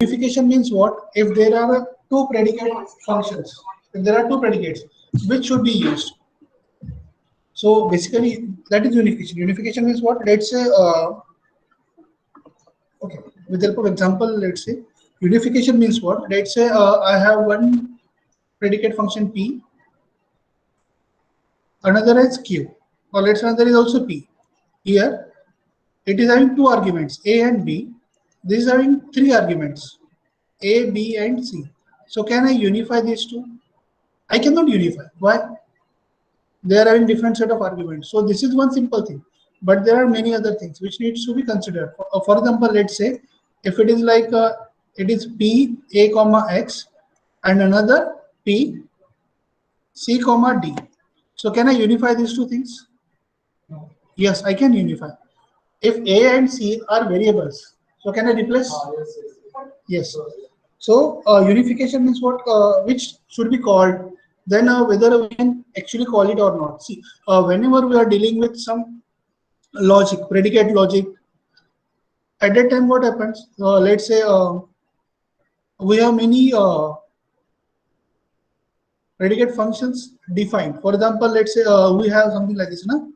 Unification means what? If there are two predicate functions, if there are two predicates, which should be used? So basically, that is unification. Unification means what? Let's say, okay, with the help of example, let's say, unification means what? Let's say I have one predicate function P, another is Q, or let's say another is also P. Here, it is having two arguments, A and B. This is having three arguments, A, B, and C. So can I unify these two? I cannot unify. Why? They are having different set of arguments. So this is one simple thing. But there are many other things which needs to be considered. For example, let's say if it is like it is P A comma X and another P C comma D. So can I unify these two things? Yes, I can unify. If A and C are variables, so can I replace? Yes. So unification means what? Which should be called? Then whether we can actually call it or not. See, whenever we are dealing with some logic, predicate logic, at that time what happens? Let's say we have many predicate functions defined. For example, let's say we have something like this, na?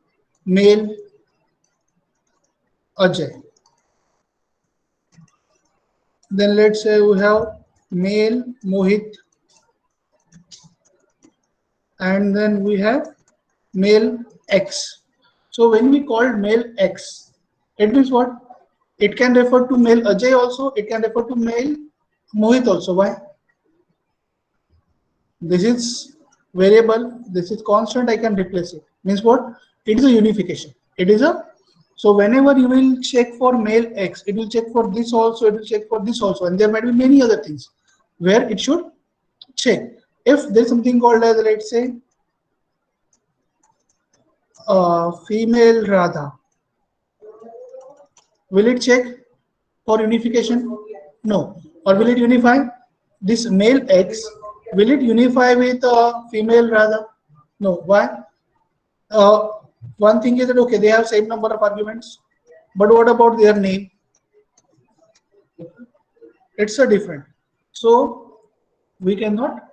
Male Ajay. Then let's say we have male Mohit, and then we have male X. So when we call male X, it means what? It can refer to male Ajay also, it can refer to male Mohit also. Why? This is variable, this is constant, I can replace it. Means what? It is a unification. It is a, so whenever you will check for male X, it will check for this also, it will check for this also, and there might be many other things where it should check. If there's something called as, let's say, female Radha, will it check for unification? No. Or will it unify? This male X, will it unify with female Radha? No. Why? Uh, one thing is that, okay, they have same number of arguments, but what about their name? It's a different. So we cannot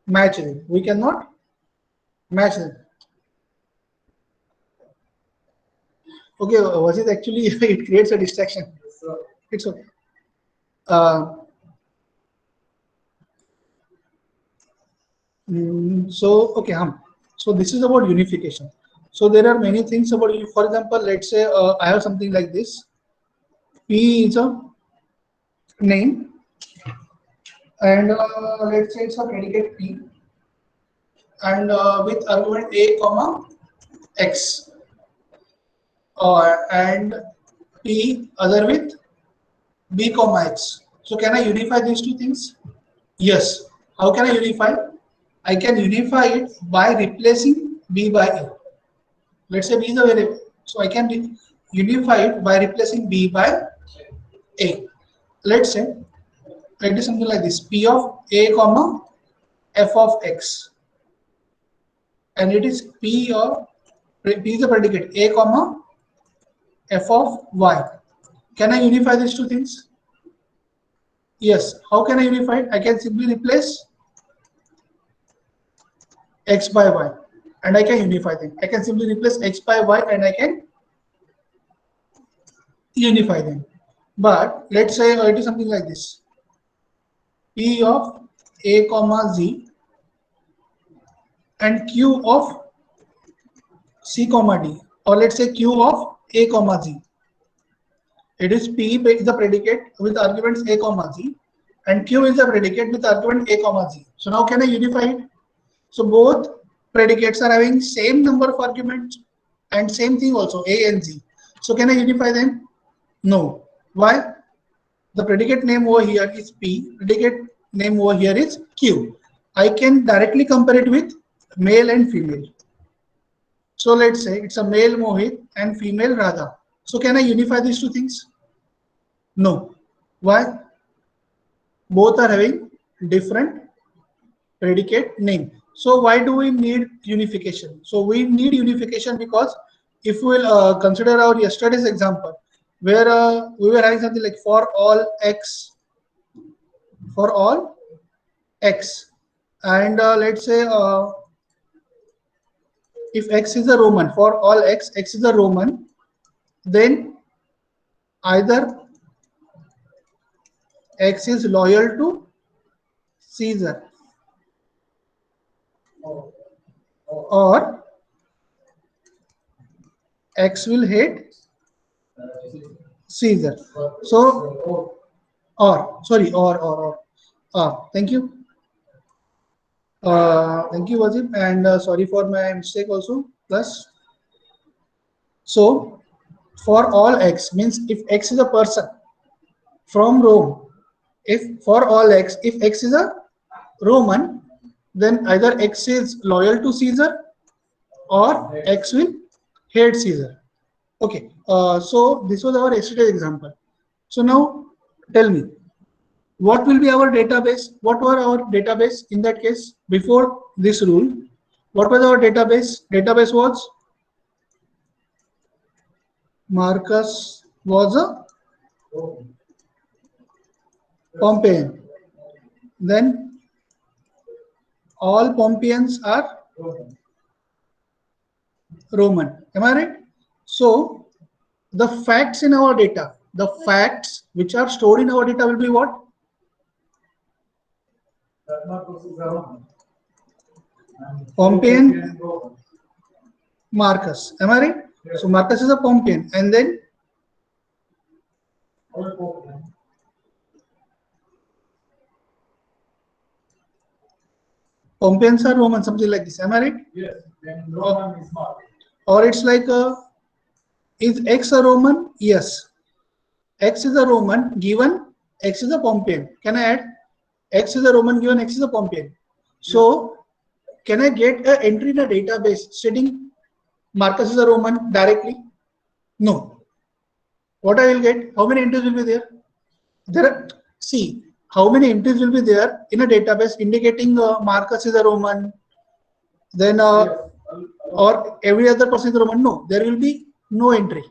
match it. We cannot match it. Okay, was it actually it creates a distraction? It's okay. Uh, so okay, so this is about unification. So there are many things about you. For example, let's say I have something like this. P is a name, and let's say it's a predicate P, and with argument A comma X, and P other with B comma X. So can I unify these two things? Yes. How can I unify? I can unify it by replacing B by A. Let's say B is a variable, so I can unify it by replacing B by A. Let's say it is something like this: P of A comma F of X, and it is P is the predicate A comma F of Y. Can I unify these two things? Yes. How can I unify it? I can simply replace X by Y, and I can unify them. I can simply replace X by Y, and I can unify them. But let's say it is something like this: P of A comma Z and Q of C comma D, or let's say Q of A comma Z. It is P is the predicate with arguments A comma Z, and Q is the predicate with argument A comma Z. So now can I unify it? So both predicates are having same number of arguments and same thing also, A and Z. So can I unify them? No. Why? The predicate name over here is P, predicate name over here is Q. I can directly compare it with male and female. So let's say it's a male Mohit and female Radha. So can I unify these two things? No. Why? Both are having different predicate name. So why do we need unification? So we need unification because if we will consider our yesterday's example, where we were having something like for all x for all x, and let's say if x is a Roman, for all x, x is a Roman, then either x is loyal to Caesar or x will hate Caesar. So, thank you. Thank you, Wazim, and sorry for my mistake also. Plus, so for all x means if x is a person from Rome, if for all x, if x is a Roman, then either x is loyal to Caesar or x will hate Caesar. Okay, so this was our yesterday example. So now tell me, what will be our database? What were our database in that case before this rule? What was our database? Database was Marcus was a Pompeian. Then all Pompeians are Roman. Am I right? So the facts in our data, the facts which are stored in our data will be what? Pompeian Marcus. Am I right? So Marcus is a Pompeian, and then Pompeians are Roman, something like this. Am I right? Yes. Then Roman is not. Or it's like is X a Roman? Yes. X is a Roman given X is a Pompeian. Can I add? X is a Roman given X is a Pompeian. So can I get an entry in a database stating Marcus is a Roman directly? No. What I will get? How many entries will be there? There are, see, how many entries will be there in a database indicating Marcus is a Roman, then or every other person is a Roman? No, there will be no entry,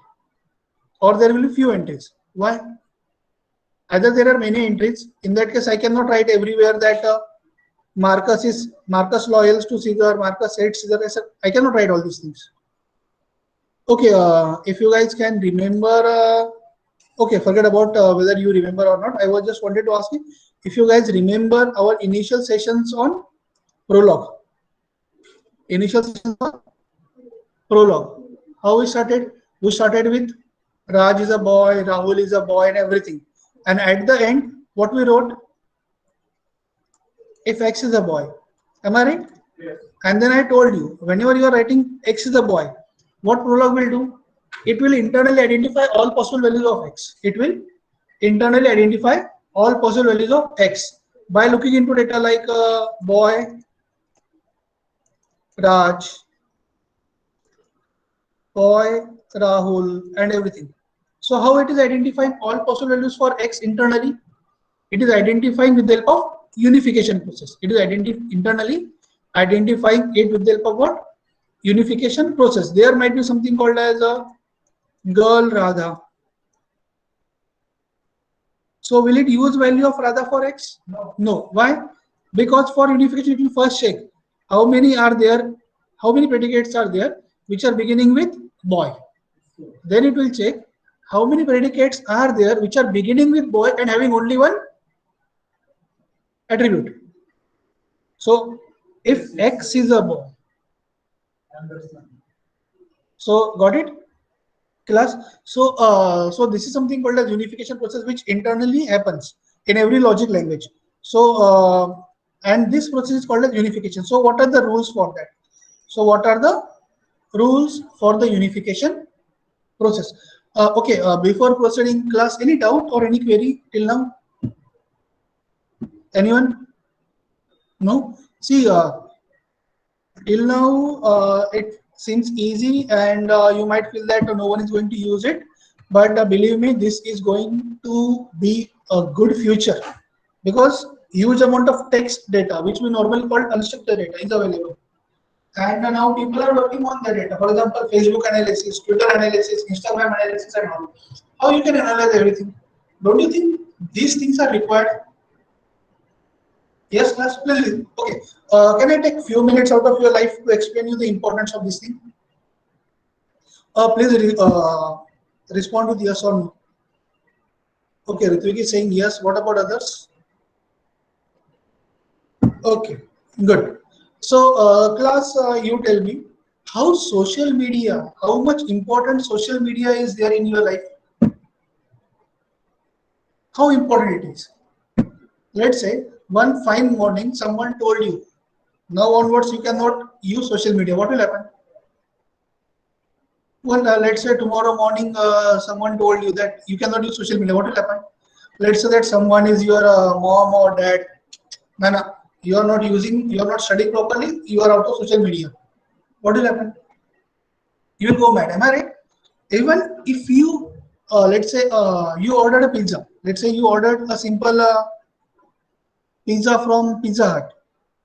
or there will be few entries. Why? Either there are many entries. In that case, I cannot write everywhere that Marcus loyal to Caesar, Marcus hates Caesar. I cannot write all these things. Okay, if you guys can remember, okay, forget about whether you remember or not. I was just wanted to ask you if you guys remember our initial sessions on prologue. Initial sessions on prologue. How we started? We started with Raj is a boy, Rahul is a boy, and everything. And at the end, what we wrote? If X is a boy. Am I right? Yes. And then I told you, whenever you are writing X is a boy, what prologue will do? It will internally identify all possible values of X. It will internally identify all possible values of X by looking into data like boy, Raj, boy, Rahul, and everything. So how it is identifying all possible values for X internally? It is identifying with the help of unification process. It is internally identifying it with the help of what? Unification process. There might be something called as a girl Radha. So will it use value of Radha for X? No. No. Why? Because for unification, it will first check how many are there, how many predicates are there which are beginning with boy. Then it will check how many predicates are there which are beginning with boy and having only one attribute. So if X is a boy, Understand. so got it? Class. So so this is something called as unification process which internally happens in every logic language. So and this process is called as unification. So what are the rules for that? So what are the rules for the unification process? Okay, before proceeding, class, any doubt or any query till now? Anyone? No? See, till now it seems easy and you might feel that no one is going to use it, but believe me, this is going to be a good future because huge amount of text data which we normally call unstructured data is available, and now people are working on the data. For example, Facebook analysis, Twitter analysis, Instagram analysis, and all. How you can analyze everything? Don't you think these things are required? Yes, class, please. Okay. Can I take few minutes out of your life to explain you the importance of this thing? Please respond with yes or no. Okay, Ritvik is saying yes. What about others? Okay, good. So, class, you tell me how social media, how much important social media is there in your life? How important it is? Let's say one fine morning, someone told you, now onwards you cannot use social media. What will happen? Well, let's say tomorrow morning, someone told you that you cannot use social media. What will happen? Let's say that someone is your mom or dad. Man, you are not using, you are not studying properly. You are out of social media. What will happen? You will go mad. Am I right? Even if you, let's say, you ordered a pizza. Let's say you ordered a simple pizza from Pizza Hut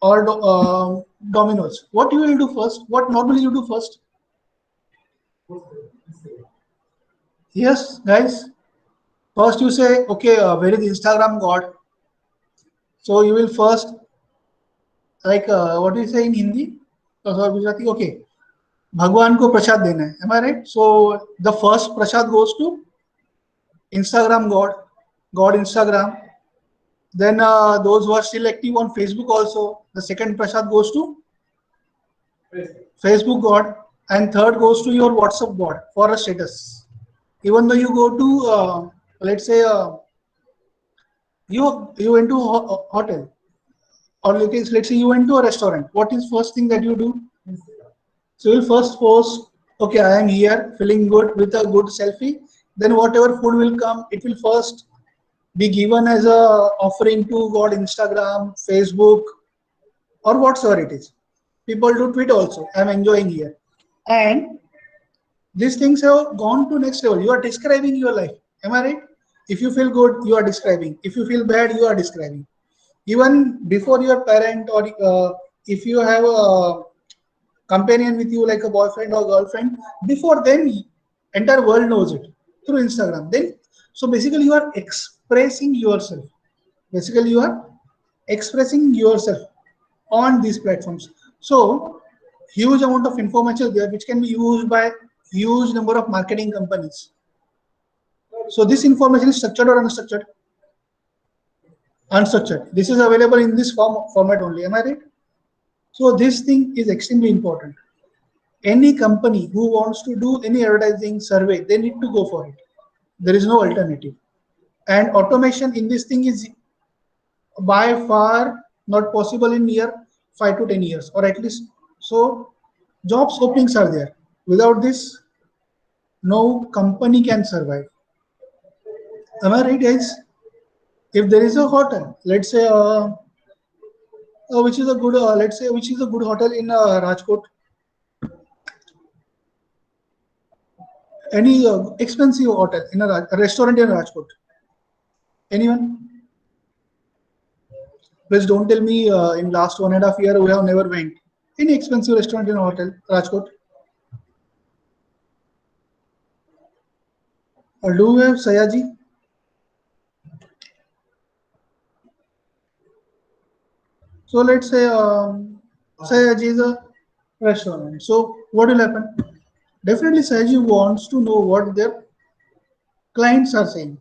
or Domino's. What you will do first? What normally you do first? Yes, guys. First you say, okay, where is Instagram God? So you will first, like, what do you say in Hindi? Sorry, Gujarati. Okay, भगवान को प्रसाद देना है. Am I right? So the first prasad goes to Instagram God, God Instagram. Then those who are still active on Facebook also, the second prasad goes to Facebook God, and third goes to your WhatsApp God for a status. Even though you go to, let's say, you went to a hotel, or let's say you went to a restaurant. What is first thing that you do? So you'll first post, okay, I am here, feeling good with a good selfie. Then whatever food will come, it will first be given as a offering to God, Instagram, Facebook, or whatsoever it is. People do tweet also. I'm enjoying here, and these things have gone to next level. You are describing your life. Am I right? If you feel good, you are describing. If you feel bad, you are describing. Even before your parent, or if you have a companion with you like a boyfriend or girlfriend, before then entire world knows it through Instagram. Then, so basically you are expressing yourself. Basically you are expressing yourself on these platforms. So huge amount of information there which can be used by huge number of marketing companies. So this information is structured or unstructured? Unstructured. This is available in this format only. Am I right? So this thing is extremely important. Any company who wants to do any advertising survey, they need to go for it. There is no alternative. And automation in this thing is by far not possible in near 5 to 10 years, or at least. So jobs openings are there. Without this, no company can survive. Am I right, guys? If there is a hotel, let's say, which is a good, let's say, which is a good hotel in Rajkot, any expensive hotel in a restaurant in Rajkot. Anyone? Please don't tell me in last 1.5 years we have never went. Any expensive restaurant in a hotel, Rajkot? Or do we have Sayaji? So let's say Sayaji is a restaurant. So what will happen? Definitely Sayaji wants to know what their clients are saying.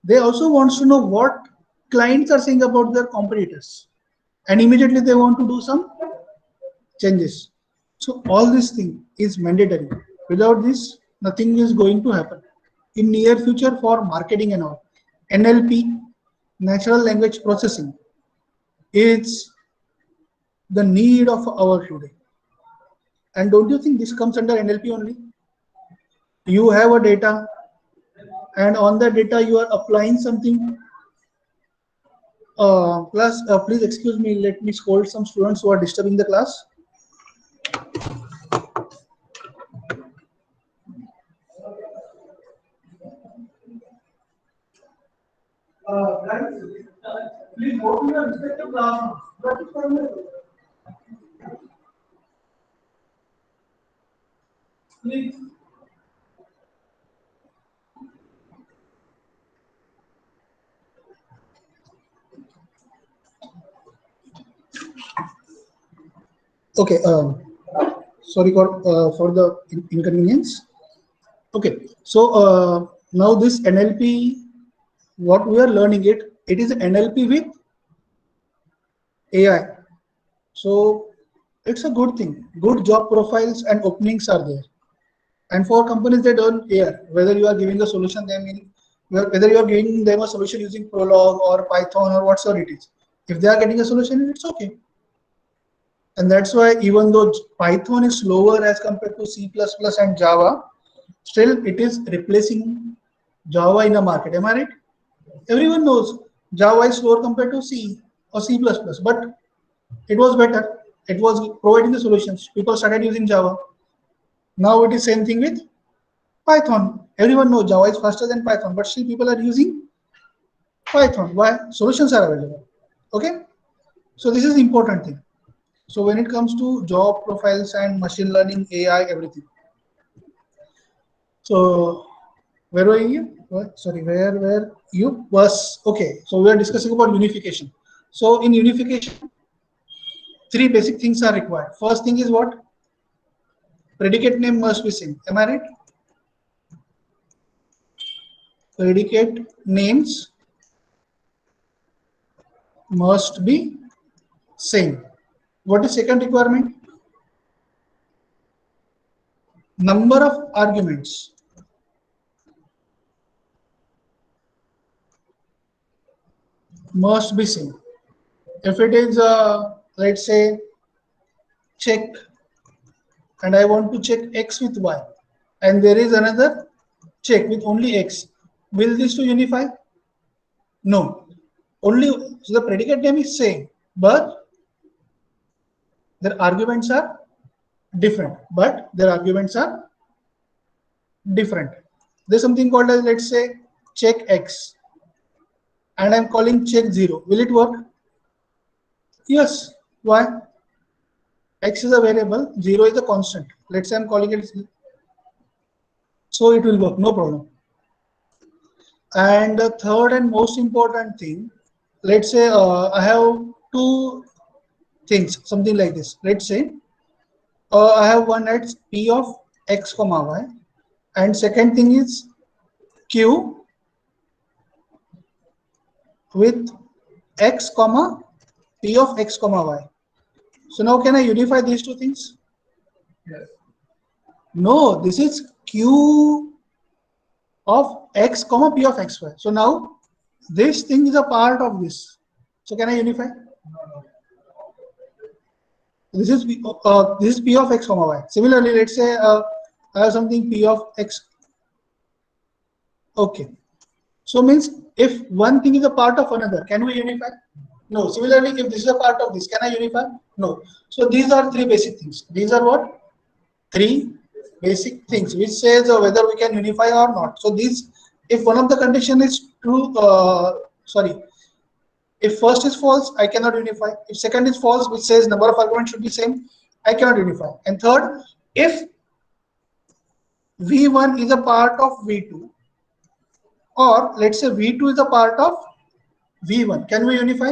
They also wants to know what clients are saying about their competitors. And immediately they want to do some changes. So all this thing is mandatory. Without this, nothing is going to happen. In near future for marketing and all, NLP, natural language processing, is the need of our today. And don't you think this comes under NLP only? You have a data, and on that data you are applying something. Plus, please excuse me. Let me scold some students who are disturbing the class. Guys, please go to your respective classrooms. Please. Okay. Sorry for the inconvenience. Okay. So now this NLP, what we are learning it is NLP with AI. So it's a good thing. Good job profiles and openings are there. And for companies that don't care whether you are giving a solution, whether you are giving them a solution using Prolog or Python or whatsoever it is. If they are getting a solution, it's okay. And that's why even though Python is slower as compared to C++ and Java, still it is replacing Java in the market. Am I right? Everyone knows Java is slower compared to C or C++, but it was better. It was providing the solutions. People started using Java. Now it is same thing with Python. Everyone knows Java is faster than Python, but still people are using Python. Why? Solutions are available. Okay. So this is important thing. So when it comes to job profiles and machine learning, AI, everything. So where were you? Sorry, where you was? Okay. So we are discussing about unification. So in unification, three basic things are required. First thing is what? Predicate name must be same. Am I right? Predicate names must be same. What is second requirement? Number of arguments must be same. If it is let's say check, and I want to check x with y, and there is another check with only x, will these two unify? No. Only so the predicate name is same, but their arguments are different. There's something called as, let's say, check x, and I'm calling check 0. Will it work? Yes. Why? X is a variable, 0 is a constant. Let's say I'm calling it, so it will work, no problem. And the third and most important thing, let's say I have two things, something like this. Let's say I have one at p of x comma y, and second thing is q with x comma p of x comma y. So now can I unify these two things? Yes. No, this is q of x comma p of xy. So now this thing is a part of this. So can I unify? No. This is p of x comma y. Similarly, let's say I have something p of x. Okay. So means if one thing is a part of another, can we unify? No. Similarly, if this is a part of this, can I unify? No. So these are three basic things. These are what? Three basic things which says whether we can unify or not. So these, if one of the condition is true, if first is false, I cannot unify. If second is false, which says number of arguments should be same, I cannot unify. And third, if V1 is a part of V2, or let's say V2 is a part of V1, can we unify?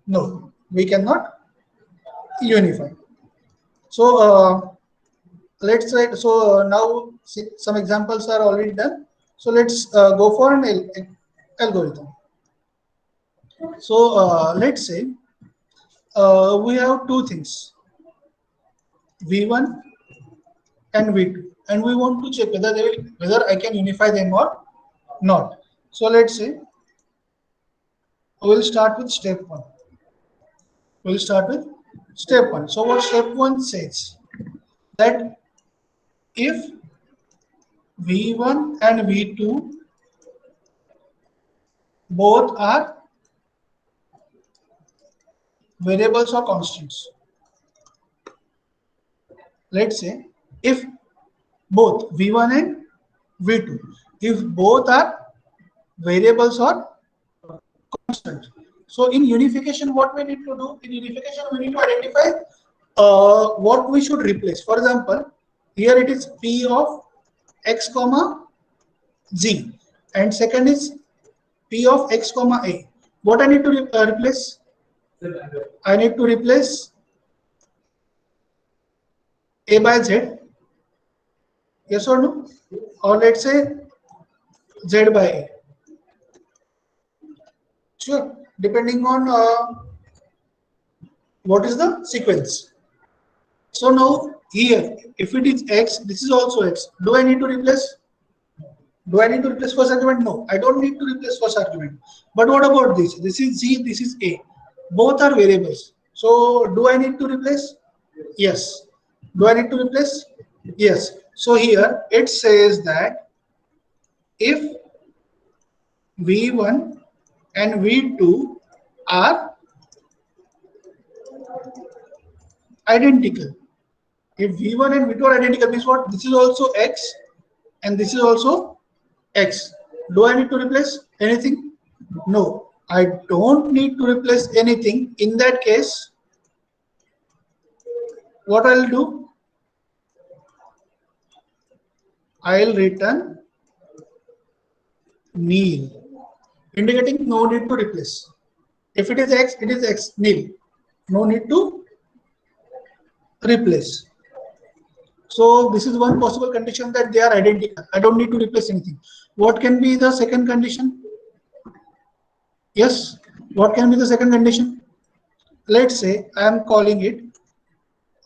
No, we cannot unify. So let's say, so now some examples are already done. So let's go for an algorithm. So let's say we have two things, V1 and V2, and we want to check whether I can unify them or not. So let's say we'll start with step 1. So what step 1 says, that if V1 and V2 both are variables or constants. Let's say if both V1 and V2, if both are variables or constant. So in unification, what we need to do? In unification, we need to identify what we should replace. For example, here it is P of x comma z, and second is P of x comma a. What I need to replace? I need to replace A by Z, yes or no? Or let's say Z by A. Sure, depending on what is the sequence. So now here, if it is X, this is also X. Do I need to replace? Do I need to replace first argument? No, I don't need to replace first argument. But what about this? This is Z, this is A. Both are variables. So do I need to replace? Yes. Do I need to replace? Yes. So here it says that if V1 and V2 are identical. If V1 and V2 are identical, means what? This is also X and this is also X. Do I need to replace anything? No, I don't need to replace anything. In that case, what I'll do? I'll return nil, indicating no need to replace. If it is X, nil. No need to replace. So this is one possible condition that they are identical. I don't need to replace anything. What can be the second condition? Yes, what can be the second condition? Let's say I am calling it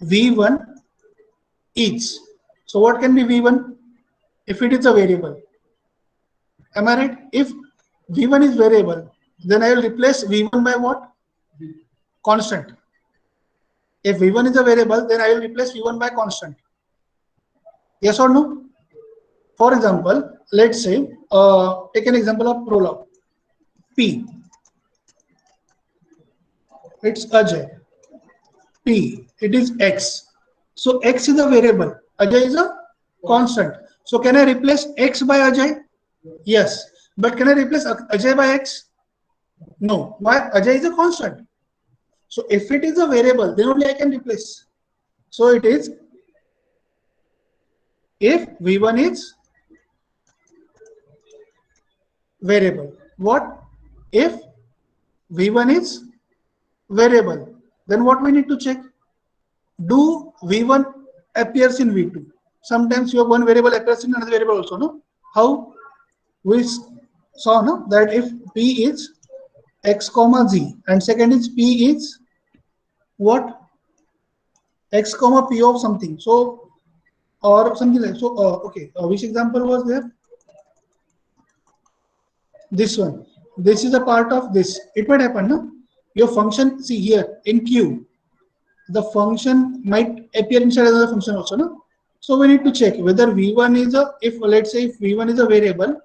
V1 each. So what can be V1? If it is a variable. Am I right? If V1 is variable, then I will replace V1 by what? Constant. If V1 is a variable, then I will replace V1 by constant. Yes or no? For example, let's say, take an example of prolog. P. It's Ajay. P. It is X. So X is a variable. Ajay is a constant. So can I replace X by Ajay? Yes. But can I replace Ajay by X? No. Why? Ajay is a constant. So if it is a variable, then only I can replace. So it is if V1 is variable. What? If V1 is variable, then what we need to check? Do V1 appears in V2? Sometimes you have one variable appears in another variable also, no? How? We saw, no, that if P is X comma Z and second is P is what? X comma P of something. So, or something like so. Okay, which example was there? This one. This is a part of this. It might happen, no? Your function, see here in Q, the function might appear inside another function also, no? So we need to check whether V1 is a, if let's say if V1 is a variable,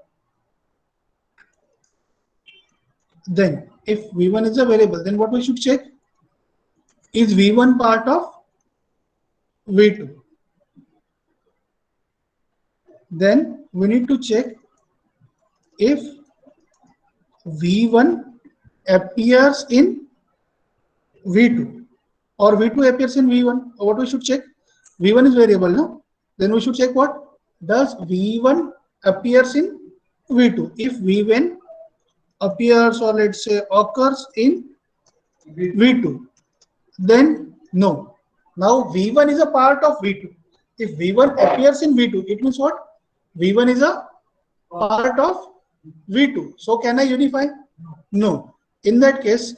then if V1 is a variable, then what we should check? Is V1 part of V2? Then we need to check if V1 appears in V2 or V2 appears in V1. What we should check? V1 is variable, no? Then we should check what? Does V1 appears in V2? If V1 appears or let's say occurs in V2, then no. Now V1 is a part of V2. If V1 appears in V2, it means what? V1 is a part of V2. So can I unify? No. In that case,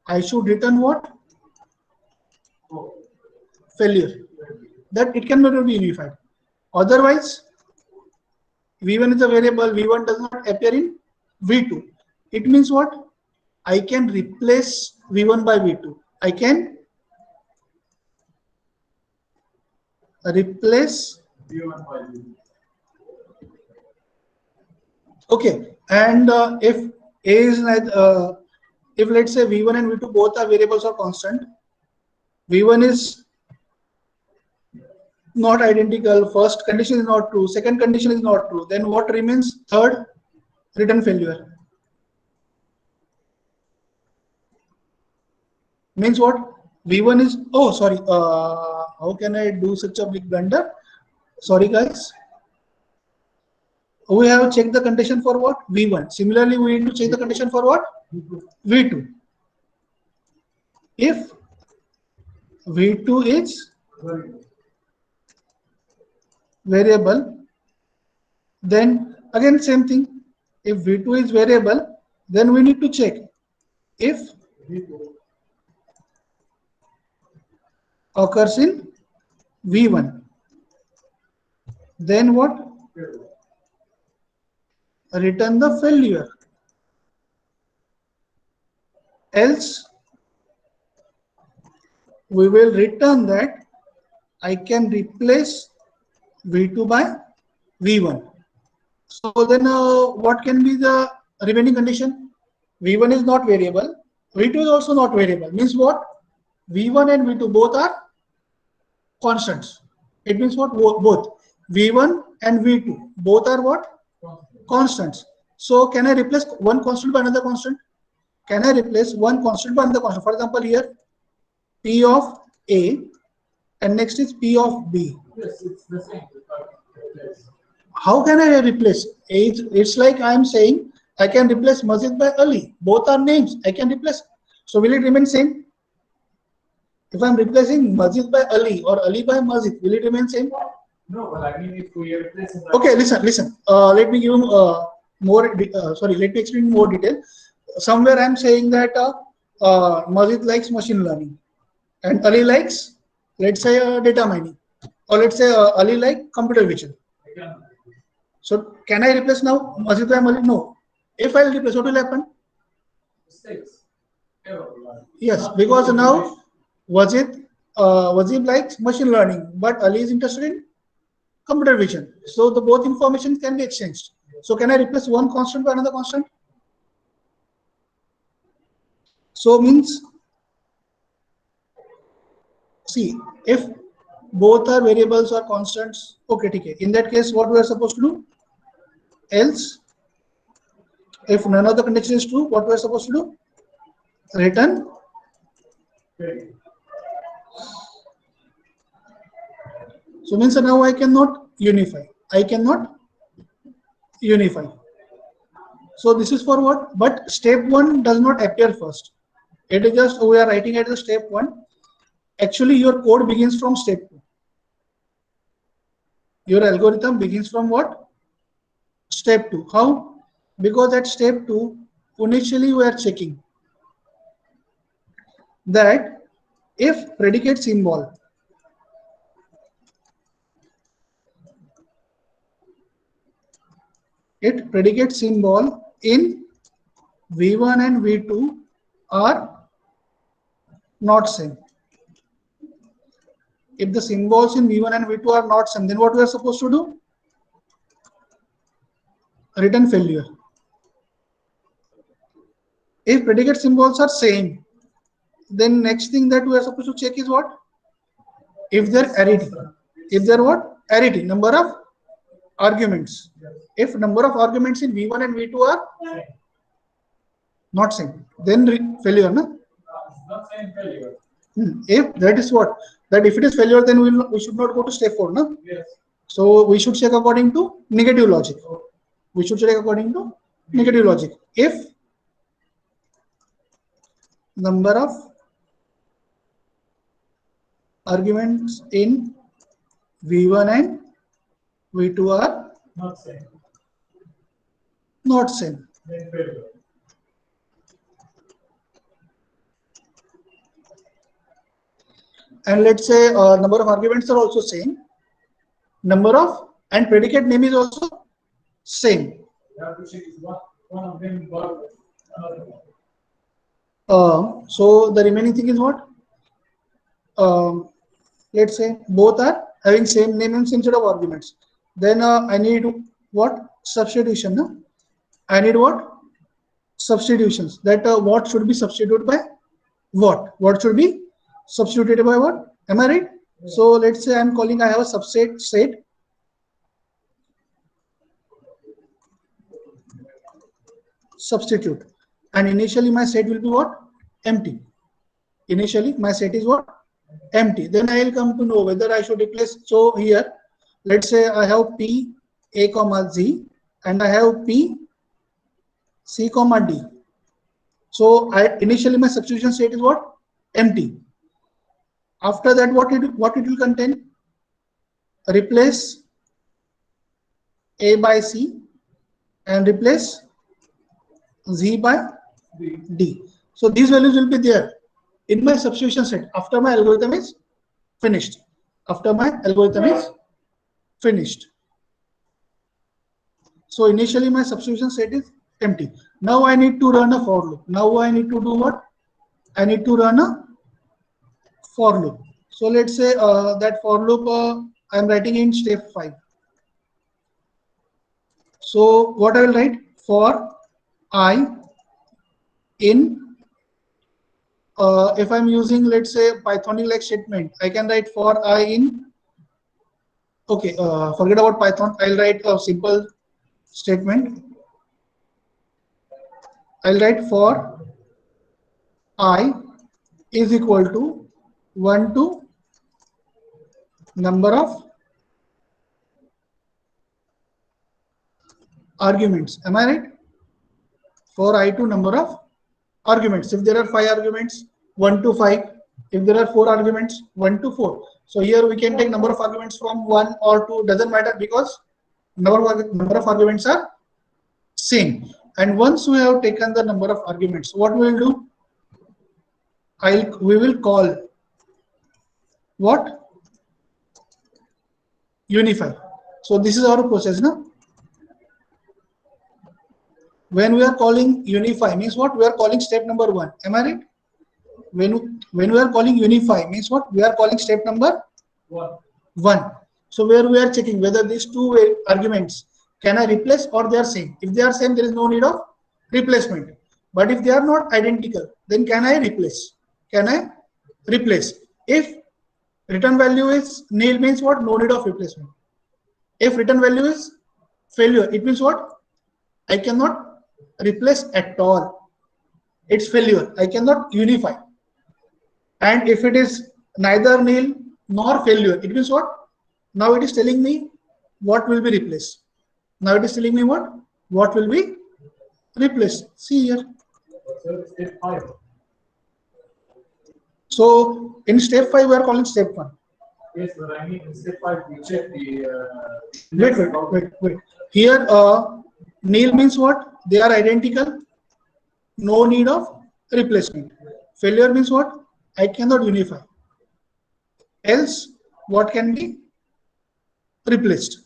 I should return what? Failure. That it cannot be unified. Otherwise, V1 is a variable, V1 does not appear in V2. It means what? I can replace V1 by V2. I can replace V1 by V2. Okay, and if A is if let's say V1 and V2 both are variables or constant, V1 is not identical, first condition is not true, second condition is not true, then what remains? Third, return failure. Means what? V1 is, oh sorry, how can I do such a big blunder? Sorry guys. We have checked the condition for what? V1. Similarly, we need to check the condition for what? V2. If V2 is variable. Then again same thing. If V2 is variable, then we need to check if occurs in V1. Then what? Return the failure. Else, we will return that I can replace V2 by V1. So then what can be the remaining condition? V1 is not variable. V2 is also not variable. Means what? V1 and V2 both are constants. It means what? Both. V1 and V2 both are what? Constants. So can I replace one constant by another constant? Can I replace one constant by another constant? For example, here P of A and next is P of B. Yes, it's the same. How can I replace? It's like I am saying I can replace Masjid by Ali. Both are names. I can replace. So will it remain same? If I am replacing Masjid by Ali or Ali by Masjid, will it remain same? No, but I mean, if we replace it. Okay, listen. Let me give you let me explain more detail. Somewhere I am saying that Masjid likes machine learning and Ali likes, let's say, data mining, or let's say Ali like computer vision. So can I replace now Masjid by Masjid? No. If I will replace, what will happen? Mistakes. Yes, because now Wajib likes machine learning, but Ali is interested in computer vision. So the both information can be exchanged. So can I replace one constant by another constant? So means, see, if both are variables or constants, okay. In that case, what we are supposed to do? Else, if none of the condition is true, what we are supposed to do? Return. So means now I cannot unify. So this is for what? But step 1 does not appear first. It is just we are writing at the step 1. Actually, your code begins from step 2. Your algorithm begins from what? Step 2. How? Because at step 2, initially we are checking that if predicate symbol in V1 and V2 are not same. If the symbols in V1 and V2 are not same, then what we are supposed to do? Return failure. If predicate symbols are same, then next thing that we are supposed to check is what? If they're arity. If they're what? Arity, number of arguments. If number of arguments in V1 and V2 are not same, then failure, no? Not saying failure. If that is what? That if it is failure, then we should not go to step 4, no? Yes. So we should check according to negative logic. We should check according to negative logic. If number of arguments in V1 and V2 are Not same. not same. Then failure. And let's say number of arguments are also same. Number of and predicate name is also same. You have to check is one of them borrowed another one. So the remaining thing is what? Let's say both are having same name and same set of arguments. Then I need what? Substitution. No? I need what? Substitutions. That what should be substituted by what? What should be substituted by what? Am I right? Yeah. So let's say I'm calling, I have a subset set. Substitute. And initially my set will be what? Empty. Initially my set is what? Empty. Then I will come to know whether I should replace. So here, let's say I have P A comma Z and I have P C comma D. So initially my substitution state is what? Empty. After that, what it will contain? Replace A by C and replace Z by D. So these values will be there in my substitution set after my algorithm is finished. After my algorithm is finished. So initially my substitution set is empty. Now I need to run a for loop. Now I need to do what? I need to run a for loop. So let's say that for loop I am writing in step 5. So what I will write? For I in, if I'm using, let's say, Pythonic like statement, I can write for I in, okay, forget about Python, I'll write a simple statement. I'll write for I is equal to 1 to number of arguments. Am I right? For I to number of arguments. If there are 5 arguments, 1 to 5. If there are 4 arguments, 1 to 4. So here we can take number of arguments from 1 or 2, doesn't matter, because number of arguments are same. And once we have taken the number of arguments, what we will do? We will call what? Unify. So this is our process now. When we are calling unify means what? We are calling step number 1. Am I right? When we are calling unify means what? We are calling step number 1. So where we are checking whether these two arguments can I replace or they are same. If they are same, there is no need of replacement. But if they are not identical, then can I replace? Can I replace? If return value is nil means what? No need of replacement. If return value is failure, it means what? I cannot replace at all. It's failure. I cannot unify. And if it is neither nil nor failure, it means what? Now it is telling me what will be replaced. Now it is telling me what? What will be replaced. See here. Step 5. So in step 5, we are calling step 1. Yes, but I mean in step 5 we check the. Wait. Here, nil means what? They are identical. No need of replacement. Failure means what? I cannot unify. Else, what can be replaced?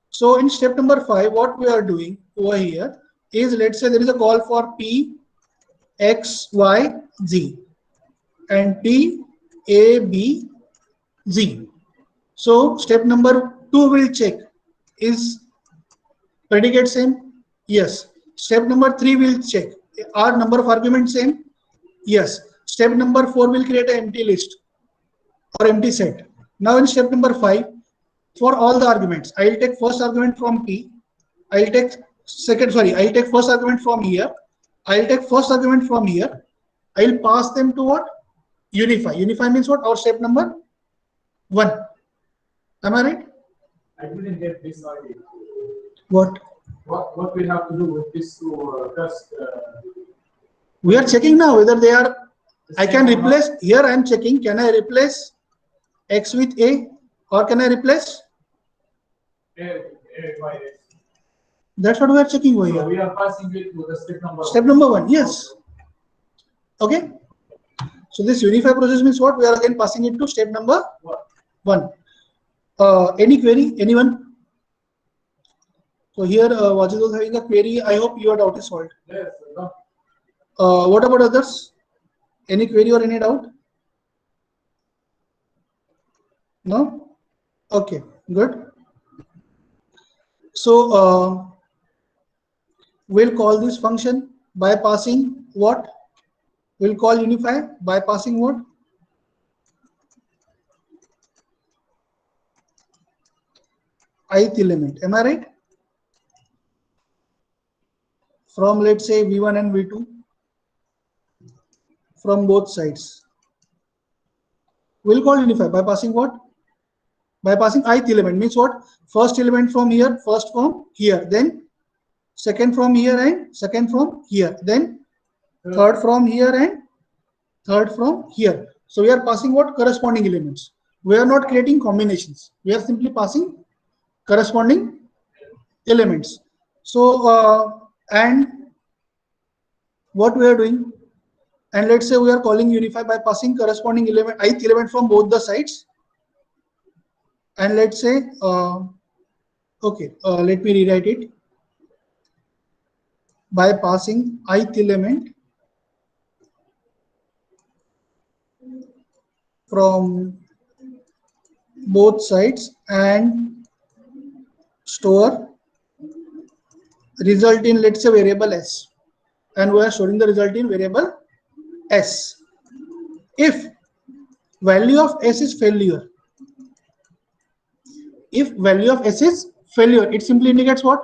So in step number 5, what we are doing over here is, let's say there is a call for P, X, Y, Z and P, A, B, Z. So step number 2 will check, is predicate same? Yes. Step number 3 will check, are number of arguments same? Yes. Step number 4 will create an empty list or empty set. Now in step number 5, for all the arguments, I will take first argument from P. I will take first argument from here. I will take first argument from here. I will pass them to what? Unify. Unify means what? Our step number 1. Am I right? I didn't get this idea. What? What we have to do with this to test? We are checking now whether they are. I can replace. Here I am checking. Can I replace X with A, or can I replace? A by X. That's what we are checking over So here. we are passing it to the step number. Step number 1. Yes. Okay. So this unify process means what? We are again passing it to step number 1. Any query? Anyone? So here, Wajid was having a query. I hope your doubt is solved. Yes. What about others? Any query or any doubt? No? Okay, good. So we'll call this function by passing what? We'll call unify by passing what? Ith element. Am I right? From, let's say, V1 and V2, from both sides. We'll call unify by passing what? By passing ith element means what? First element from here, first from here, then second from here and second from here, then third from here and third from here. So we are passing what? Corresponding elements. We are not creating combinations. We are simply passing corresponding elements. So and what we are doing, and let's say we are calling unify by passing corresponding element, ith element from both the sides. And let's say okay, let me rewrite it. By passing ith element from both sides and store result in, let's say, variable s, and we are storing the result in variable s. If value of s is failure, if value of s is failure, it simply indicates what?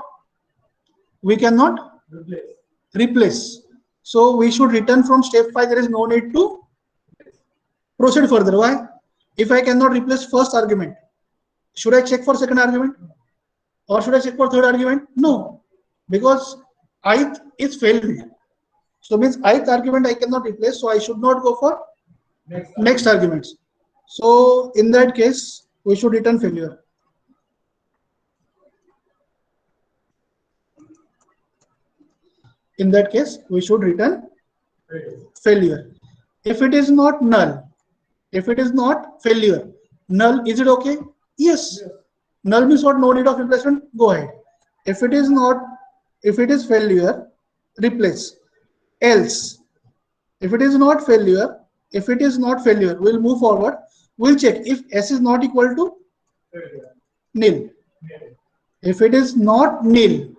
We cannot replace. So we should return from step 5. There is no need to proceed further. Why? If I cannot replace first argument, should I check for second argument? Or should I check for third argument? No, because ith is failed. So means ith argument I cannot replace, so I should not go for next arguments. So in that case, we should return failure. In that case, we should return failure. If it is not null, if it is not failure, null, is it okay? Yes. Null means what? No need of replacement. Go ahead. If it is not, if it is failure, replace. Else, if it is not failure, if it is not failure, we'll move forward. We'll check if s is not equal to nil. If it is not nil,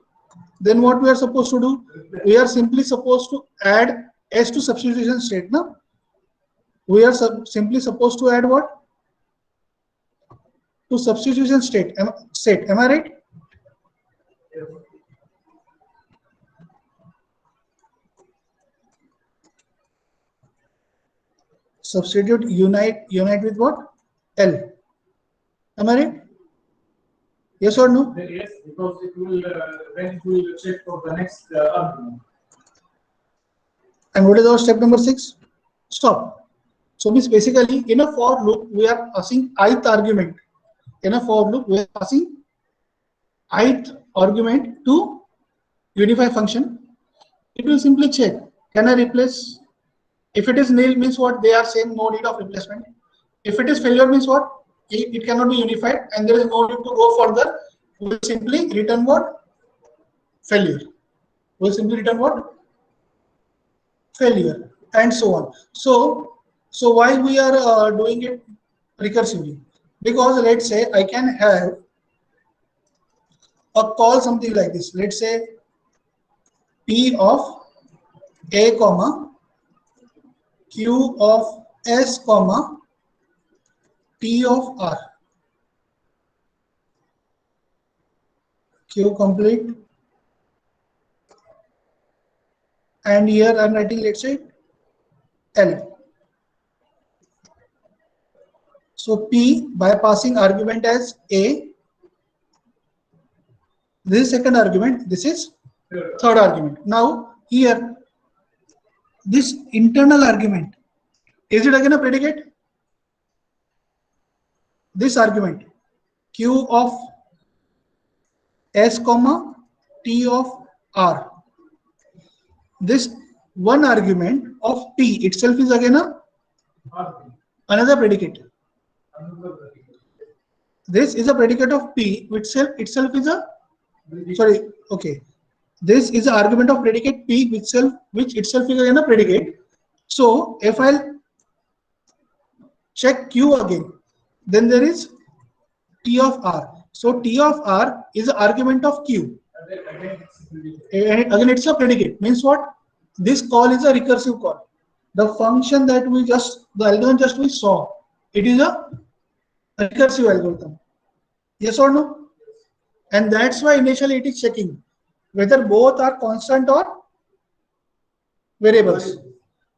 then what we are supposed to do? We are simply supposed to add s to substitution state. No? We are simply supposed to add what? To substitution state. Am I right? Substitute unite with what? L. Am I right? Yes or no? Yes, because it will then it will check for the next argument. And what is our step number 6? Stop. So means basically in a for loop we are passing ith argument. In a for loop we are passing ith argument to unify function. It will simply check, can I replace? If it is nil means what? They are saying no need of replacement. If it is failure means what? It cannot be unified and there is no need to go further. We will simply return what? Failure. We will simply return what? Failure, and so on. So why we are doing it recursively? Because let's say I can have a call something like this. Let's say P of A comma Q of S comma T of R. Q complete. And here I'm writing, let's say, L. So P by passing argument as A. This is second argument. This is third argument. Now here, this internal argument, is it again a predicate? This argument, Q of S comma T of R. This one argument of P itself is again another predicate. This is a predicate of P itself is a, sorry, okay. This is an argument of predicate P which itself is again a predicate. So if I'll check Q again, then there is T of R. So T of R is an argument of Q. And again it's a predicate. Means what? This call is a recursive call. The function that we just, the algorithm just we saw, it is a recursive algorithm. Yes or no? And that's why initially it is checking whether both are constant or variables.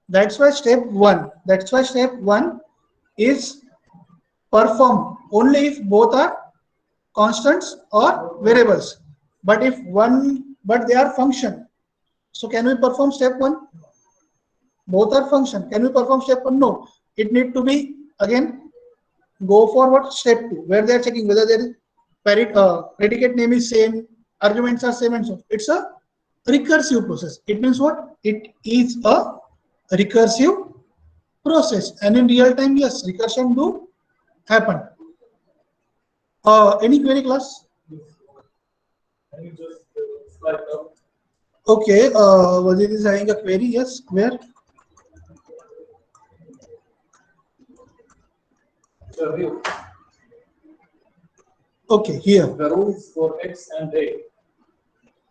That's why step 1. That's why step 1 is performed only if both are constants or variables. But if they are function. So can we perform step 1? Both are function. Can we perform step 1? No. it need to be again go for what step 2, where they are checking whether there is predicate name is same, arguments are same, and so on. It's a recursive process. It means what? It is a recursive process, and in real time, yes, recursion do happen. Any query, class? Can you just slide up? Okay, Wajid is having a query. Yes, where? So here, Okay, here. the rules for X and A.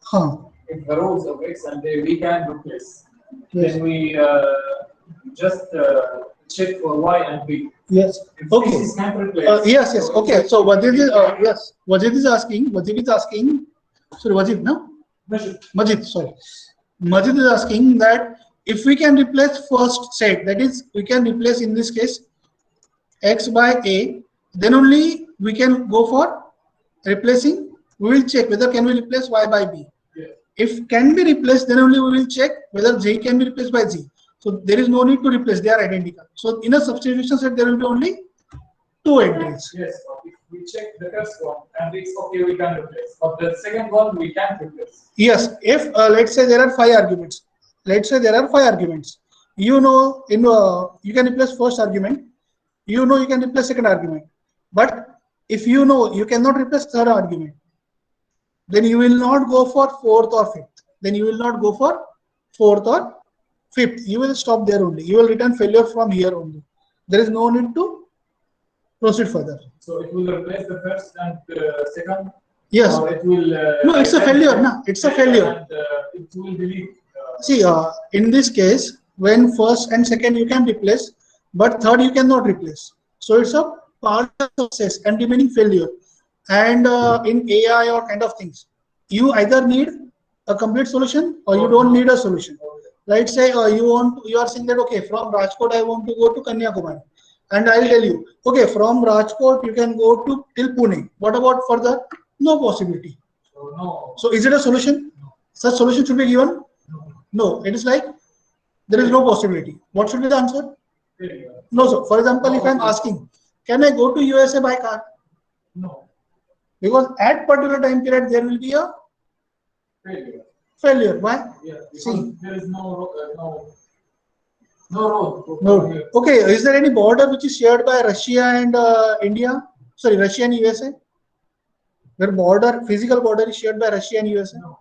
Huh. If the rules of X and A we can replace, Yes. then we just check for Y and B. Yes. If Okay. this can't replace, Yes. Yes. so Okay. So Wajid is yes. Wajid is asking. Sorry, Wajid. No. Majid. Sorry. Majid is asking that if we can replace first set, that is, we can replace in this case X by A, then only we can go for replacing. We will check whether can we replace Y by B. Yeah. If can be replaced, then only we will check whether J can be replaced by Z. So there is no need to replace, they are identical. So in a substitution set, there will be only 2 entries. Yes, but if we check the first one and it's okay, we can replace. But the second one we can't replace. Yes, if let's say there are 5 arguments. Let's say there are 5 arguments. You know, in you can replace first argument. You know you can replace second argument. But if you know you cannot replace third argument, then you will not go for fourth or fifth. Then you will not go for fourth or fifth. You will stop there only. You will return failure from here only. There is no need to proceed further. So it will replace the first and second. Yes. Or it will. No, it's a failure. No, it's a failure. And it will delete. See, in this case, when first and second you can replace, but third you cannot replace. So it's a part of success and remaining failure. And in AI or kind of things, you either need a complete solution or you don't need a solution. Right? Say you are saying that okay, from Rajkot I want to go to Kanyakumari, and I'll tell you okay, from Rajkot you can go to till Pune. What about further? No possibility. So no. So is it a solution? No. Such solution should be given? No. No. It is like there is no possibility. What should be the answer? Failure. No. So for example, if I'm asking, can I go to USA by car? No. Because at particular time period there will be a Failure. failure. Why? Yeah. See. There is no road. No. Okay. Is there any border which is shared by Russia and India? Sorry, Russia and USA? Where physical border is shared by Russia and USA? No.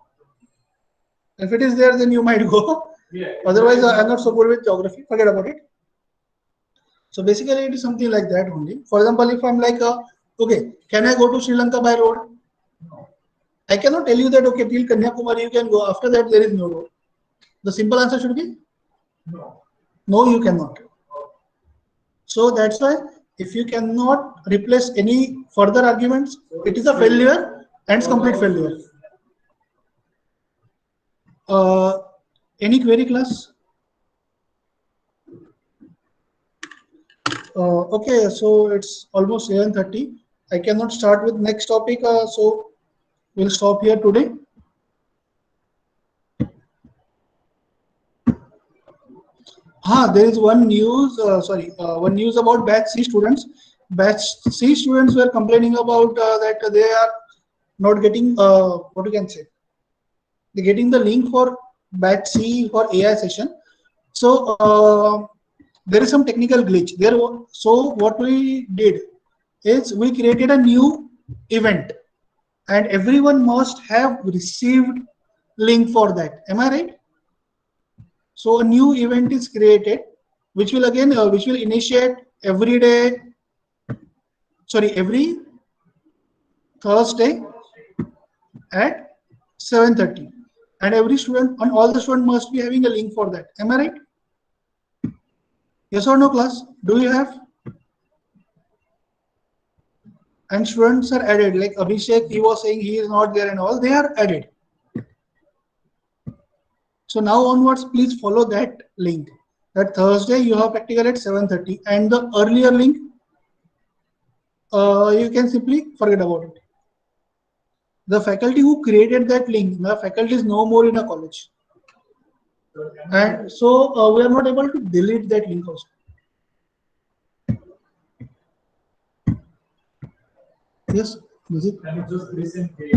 If it is there, then you might go. Yeah. Otherwise, I'm not so good with geography. Forget about it. So basically, it is something like that only. For example, if I'm like, okay, can I go to Sri Lanka by road? No. I cannot tell you that, okay, till Kanyakumari you can go. After that, there is no road. The simple answer should be No. no, you cannot. So that's why if you cannot replace any further arguments, it is a failure and it's complete failure. Any query, class? Okay, so it's almost 11:30. I cannot start with next topic, so we'll stop here today. There is one news. One news about batch C students. Batch C students were complaining about that they are not getting what you can say. They're getting the link for batch C for AI session. So there is some technical glitch there. So what we did is we created a new event, and everyone must have received link for that. Am I right? So a new event is created, which will again which will initiate every Thursday at 7:30, and every student and all the students must be having a link for that. Am I right? Yes or no, class? Do you have? And students are added, like Abhishek, he was saying he is not there and all, they are added. So now onwards, please follow that link. That Thursday you have practical at 7:30, and the earlier link, you can simply forget about it. The faculty who created that link, the faculty is no more in a college, and so we are not able to delete that link also. Yes, Vijay? Can you just recently